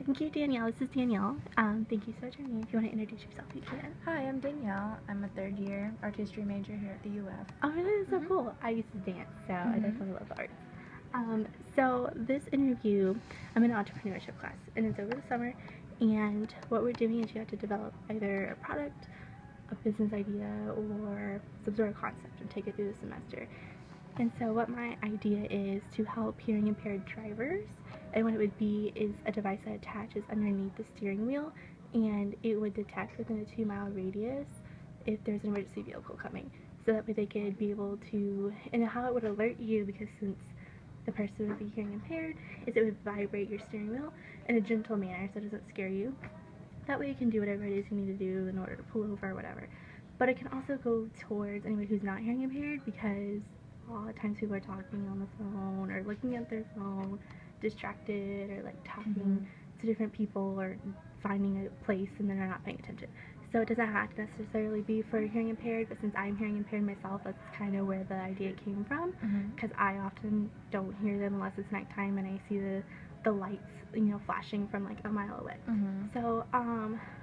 Thank you, Danielle. This is Danielle. Thank you so much for me. If you want to introduce yourself, you can. Hi, I'm Danielle. I'm a third year art history major here at the UF. Oh, really? That's so cool. I used to dance, so I definitely love arts. So this interview, I'm in an entrepreneurship class, and it's over the summer. And what we're doing is you have to develop either a product, a business idea, or some sort of concept and take it through the semester. And so what my idea is to help hearing impaired drivers, and what it would be is a device that attaches underneath the steering wheel, and it would detect within a 2-mile radius if there's an emergency vehicle coming. So that way they could be able to, and how it would alert you, because since the person would be hearing impaired, is it would vibrate your steering wheel in a gentle manner so it doesn't scare you. That way you can do whatever it is you need to do in order to pull over or whatever. But it can also go towards anybody who's not hearing impaired, because a lot of times people are talking on the phone or looking at their phone, distracted, or like talking to different people or finding a place and then they're not paying attention. So it doesn't have to necessarily be for hearing impaired, but since I'm hearing impaired myself, that's kind of where the idea came from, because I often don't hear them unless it's nighttime and I see the lights, flashing from like a mile away. So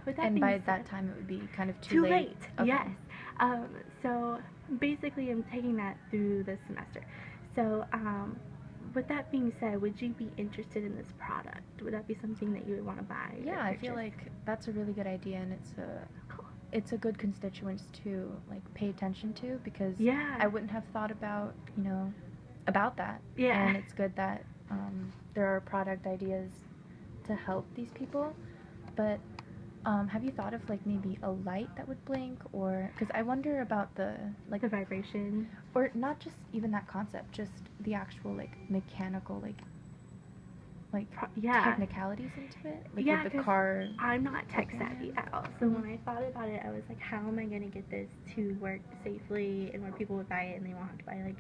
with that And being by said, that time it would be kind of too late. Okay. Yes. So basically I'm taking that through this semester. So with that being said, would you be interested in this product? Would that be something that you would want to buy? Yeah, I feel like that's a really good idea, and it's a good constituents to like pay attention to, because I wouldn't have thought about about that. Yeah. And it's good that there are product ideas to help these people. But have you thought of like maybe a light that would blink, or because I wonder about the vibration, or not just even that concept, just the actual like mechanical technicalities into it, like with the car. I'm not tech savvy at all, so when I thought about it, I was like, how am I going to get this to work safely and where people would buy it and they won't have to buy like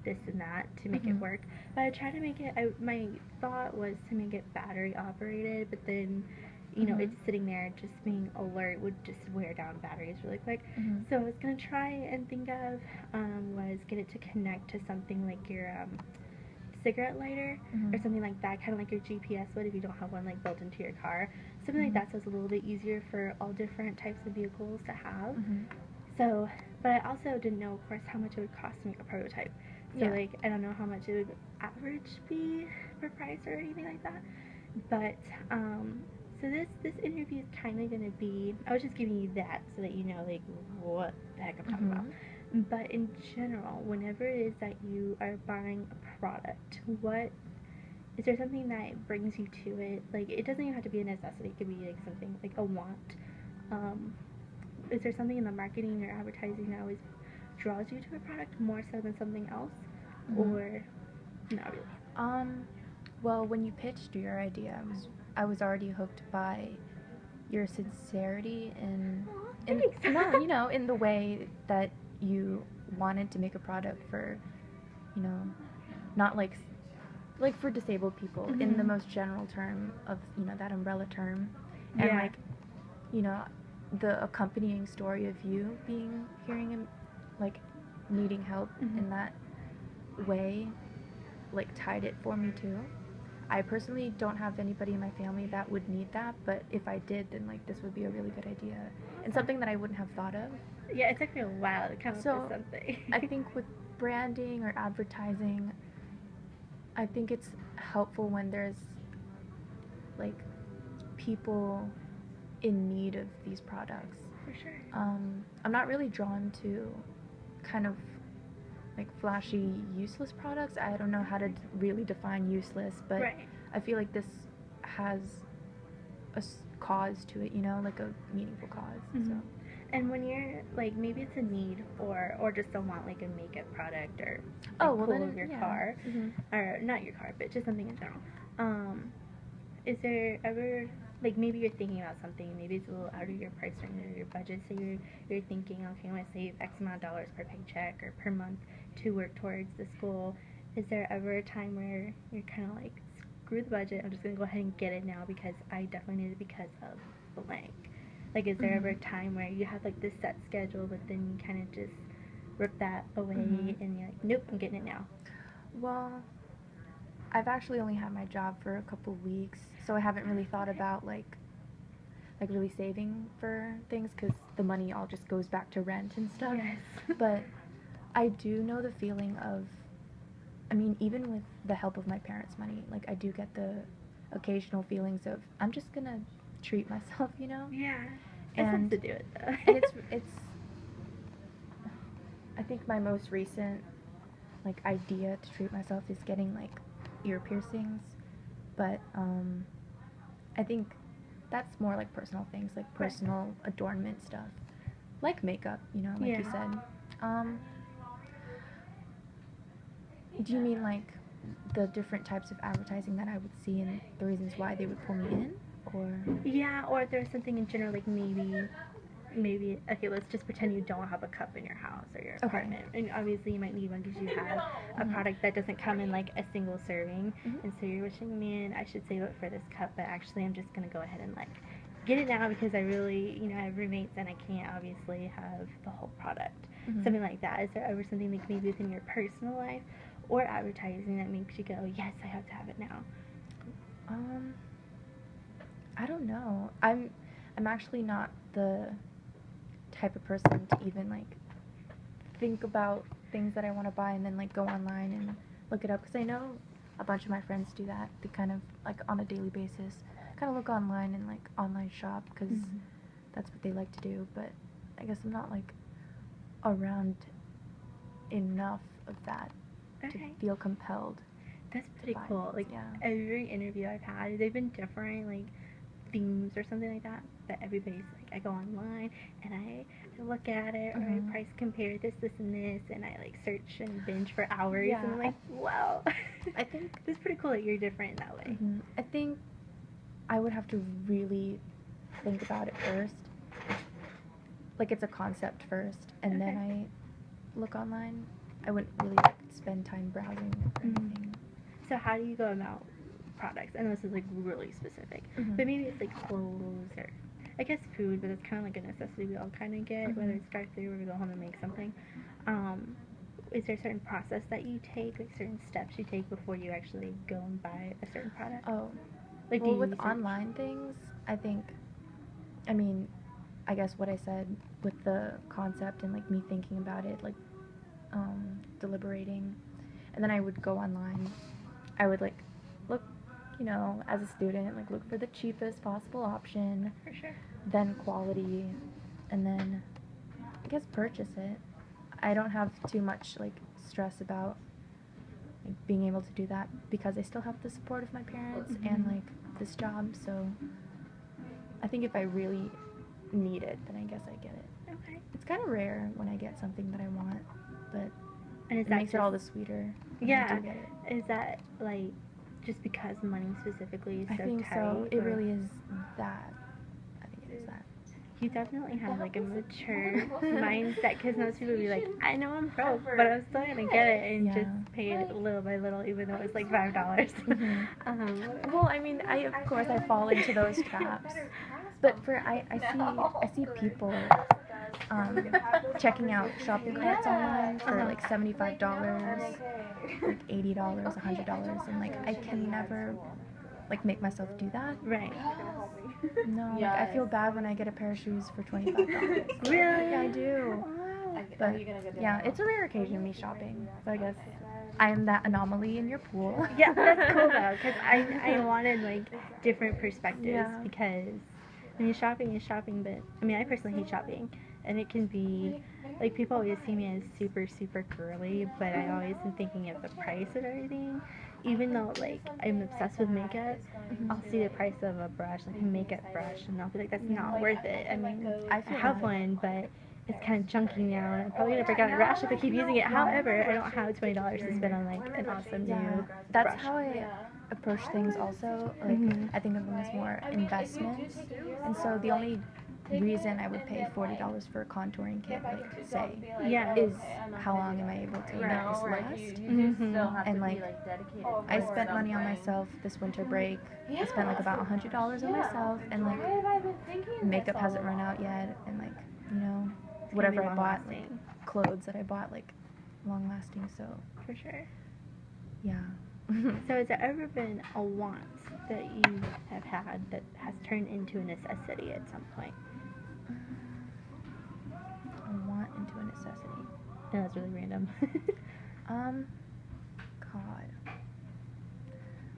this and that to make it work. But I tried to make it, my thought was to make it battery operated, but then it's sitting there just being alert would just wear down batteries really quick. So I was going to try and think of was get it to connect to something like your cigarette lighter or something like that, kind of like your GPS would if you don't have one like built into your car. Something like that, so it's a little bit easier for all different types of vehicles to have. So, but I also didn't know, of course, how much it would cost to make a prototype. So like, I don't know how much it would average be for price or anything like that. But so this interview is kind of going to be, I was just giving you that so that you know like what the heck I'm talking about. But in general, whenever it is that you are buying a product, is there something that brings you to it? Like, it doesn't even have to be a necessity. It could be like something like a want. Is there something in the marketing or advertising that always draws you to a product more so than something else, or not really? Well, when you pitched your idea, I was already hooked by your sincerity in in the way that you wanted to make a product for, not like for disabled people in the most general term of, that umbrella term. And like, the accompanying story of you hearing and like needing help in that way, like tied it for me too. I personally don't have anybody in my family that would need that, but if I did, then like this would be a really good idea and something that I wouldn't have thought of. Yeah, it took me a while to come up with something. I think with branding or advertising, I think it's helpful when there's like people in need of these products. For sure. I'm not really drawn to kind of like flashy, useless products. I don't know how to really define useless, but I feel like this has a cause to it, like a meaningful cause. So. And when you're like, maybe it's a need or just don't want like a makeup product or like, your car, or not your car, but just something in general. Is there ever, like, maybe you're thinking about something, maybe it's a little out of your price range or your budget, so you're thinking, okay, I'm going to save X amount of dollars per paycheck or per month to work towards this goal. Is there ever a time where you're kind of like, screw the budget, I'm just going to go ahead and get it now because I definitely need it because of blank? Like, is there ever a time where you have like this set schedule, but then you kind of just rip that away and you're like, nope, I'm getting it now? Well, I've actually only had my job for a couple weeks, so I haven't really thought about like really saving for things because the money all just goes back to rent and stuff. Yes. But I do know the feeling of, I mean, even with the help of my parents' money, like I do get the occasional feelings of I'm just gonna treat myself, you know? Yeah. And to do it though. and it's I think my most recent like idea to treat myself is getting like ear piercings, but I think that's more like personal things, like personal adornment stuff, like makeup, you know, like you said. Do you mean like the different types of advertising that I would see and the reasons why they would pull me in, or? Yeah, or if there's something in general, like maybe okay, let's just pretend you don't have a cup in your house or your apartment, and obviously you might need one because you have a product that doesn't come in like a single serving, and so you're wishing, man, I should save it for this cup, but actually I'm just gonna go ahead and like get it now because I really, you know, I have roommates and I can't obviously have the whole product. Something like that. Is there ever something like maybe within your personal life or advertising that makes you go, yes, I have to have it now? I don't know. I'm actually not the type of person to even like think about things that I want to buy and then like go online and look it up, because I know a bunch of my friends do that. They kind of like on a daily basis kind of look online and like online shop because that's what they like to do, but I guess I'm not like around enough of that to feel compelled. That's pretty cool. Like every interview I've had, they've been different, like themes or something like that. But everybody's like, I go online and I look at it, or I price compare this, and this, and I like search and binge for hours. And I'm like, wow. I think it's pretty cool that you're different in that way. I think I would have to really think about it first. Like it's a concept first, and then I look online. I wouldn't really like spend time browsing or anything. So how do you go about products? I know this is like really specific, but maybe it's like clothes or I guess food, but it's kind of like a necessity we all kind of get, whether it's drive through or we go home and make something. Is there a certain process that you take, like certain steps you take before you actually go and buy a certain product? Like well, with online things, I think, I mean, I guess what I said with the concept and like me thinking about it, like deliberating, and then I would go online. I would like look, you know, as a student, like look for the cheapest possible option, for sure, then quality, and then I guess purchase it. I don't have too much like stress about like being able to do that because I still have the support of my parents and like this job, so I think if I really need it, then I guess I get it. Okay. It's kind of rare when I get something that I want, but and it makes it all the sweeter when I do get it. Is that like just because money specifically is so tight? I think so. It really is that. I think it is that. You definitely have like a mature mindset, because most people would be like, I know I'm broke, but I'm still gonna get it and just pay it little by little, even though it's like $5. Well, I mean, of course I fall into those traps, but I see people checking out shopping carts online for like $75, like $80, $100, and like I can never like make myself do that. Right. No, like I feel bad when I get a pair of shoes for $25. Really? Yeah, I do. But yeah, it's a rare occasion me shopping. So I guess I'm that anomaly in your pool. Yeah, that's cool though, because I wanted like different perspectives, because I mean shopping is shopping, but I mean I personally hate shopping, and it can be like people always see me as super super girly, but I always am thinking of the price of everything. Even though like I'm obsessed with makeup, I'll see the price of a brush, like a makeup brush, and I'll be like, that's not worth it. I mean, I have one, but it's kind of junky now, and I'm probably gonna break out a rash if I keep using it. However, I don't have $20 to spend on like an awesome new That's brush. how I approach things also. Like I think of them as more investments, and so the only reason I would pay $40 for a contouring kit, like say, is how long am I able to make this last? And like I spent money on myself this winter break. I spent like about $100 on myself, and like makeup hasn't run out yet, and like, you know, whatever I bought, like clothes that I bought, like long lasting. So for sure. Yeah. So has there ever been a want that you have had that has turned into a necessity at some point? A want into a necessity. I know that's really random. God.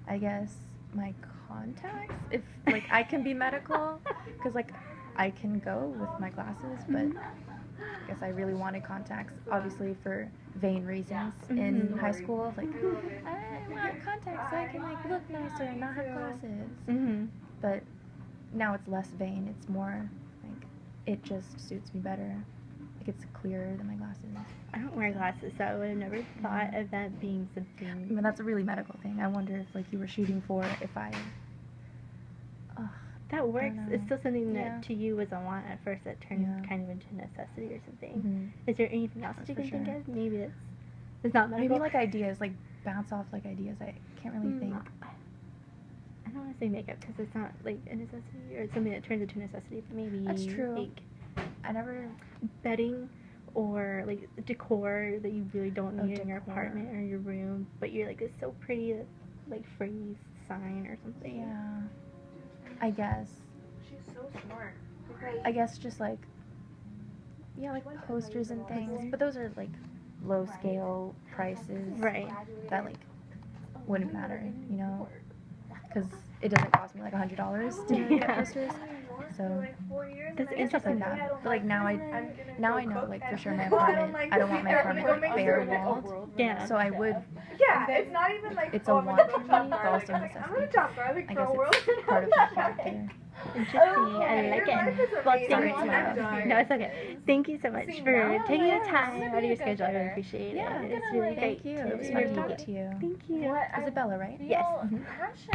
I guess my contacts, if like I can be medical, because like I can go with my glasses, but I guess I really wanted contacts, obviously for vain reasons in high school. Like I want contacts so I can like look nicer and not have glasses. But now it's less vain. It's more like it just suits me better. Like it's clearer than my glasses. I don't wear glasses, so I would have never thought of that being something. I mean, that's a really medical thing. I wonder if like you were shooting for if I. That works. It's still something that Yeah. to you was a want at first that turned Yeah. kind of into a necessity or something. Is there anything else that you That's can for think of? Maybe it's not medical. Maybe like ideas, like bounce off like ideas. I can't really think. I don't want to say makeup because it's not like a necessity or something that turns into a necessity, but maybe That's true. like I never. bedding or like decor that you really don't need in your decor. apartment or your room, but you're like, it's so pretty, that like phrase sign or something. Yeah. I guess. She's so smart. I guess just like. Yeah, like posters and things, but those are like low scale prices. Right. That like wouldn't matter, you know, because it doesn't cost me like $100 to get posters. So That's and stuff like interesting. that. But like now I know like for sure my apartment. I don't want my apartment like bare walled. Yeah. So I would. Yeah, it's not even like. It's a want for me, but also a I'm gonna necessity. talk garlic I for guess a world. it's part of my character. Interesting. I like it. Well, Sorry, thank it's you. loud. No, it's okay. Thank you so much for taking the time out of your schedule. I really appreciate it. Yeah, It's really great thank you. to It was fun to meet talk to you. Thank you. Isabella, right? Yes. Passion